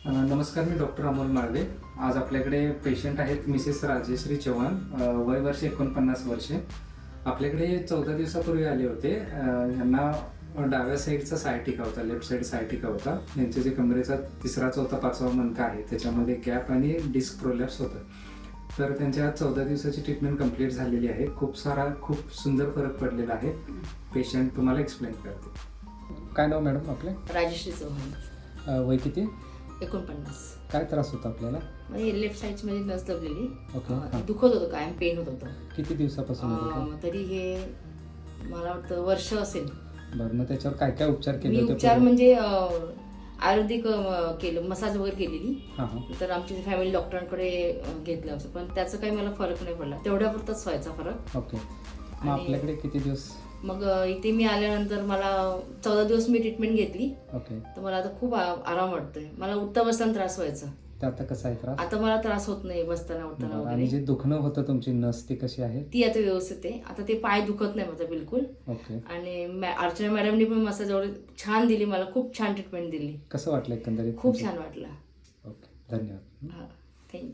नमस्कार, मी डॉक्टर अमोल माळवे. आज आपल्याकडे पेशंट आहेत मिसेस राजेश्री चव्हाण, वय वर्ष 49 वर्षे. आपल्याकडे 14 दिवसापूर्वी आले होते. यांना डाव्या साईडचा सायटिका होता, लेफ्ट साईड सायटिका होता. यांचे जे कमरेचा 3रा, 4था, 5वा मणका आहे त्याच्यामध्ये गॅप आणि डिस्क प्रोलॅप्स होतं. तर त्यांच्या 14 दिवसाची ट्रीटमेंट कंप्लीट झालेली आहे. खूप सुंदर फरक पडलेला आहे. पेशंट तुम्हाला एक्सप्लेन करते. काय नाव मॅडम आपले? राजेश्री चव्हाण. वय किती? 49. काय त्रास होता आपल्याला? म्हणजे लेफ्ट साईड मध्ये नस दबलेली. ओके. दुखत होतं, कायम पेन होत होतं. किती दिवसापासून होतं? तरी हे मला वाटतं वर्ष असेल. बरं, मग त्याच्यावर काय काय उपचार केले मी होते? उपचार म्हणजे आयुर्वेदिक केलं, मसाज वगैरे केलेली. तर आमच्या फॅमिली डॉक्टरांकडे घेतलं होतं, पण त्याचा काही मला फरक नाही पडला. तेवढ्यापुरताच व्हायचा फरक. ओके. मग आपल्याकडे किती दिवस? मग इथे मी आल्यानंतर मला 14 दिवस मी ट्रीटमेंट घेतली. ओके. तर मला आता खूप आराम वाटतोय. मला उठता बसताना त्रास व्हायचा. तर आता कसा आहे त्रास? आता मला त्रास होत नाही बसताना उठताना आणि वगैरे. जे दुखणं होतं तुमची नस ती कशी आहे? ती आता व्यवस्थित आहे. आता ते पाय दुखत नाही माझा बिलकुल. ओके. आणि अर्चना मॅडमनी पण मसाज एवढी छान दिली, मला खूप छान ट्रीटमेंट दिली. कसं वाटलं एकंदरीत? खूप छान वाटलं. ओके, धन्यवाद. हां, थँक्यू.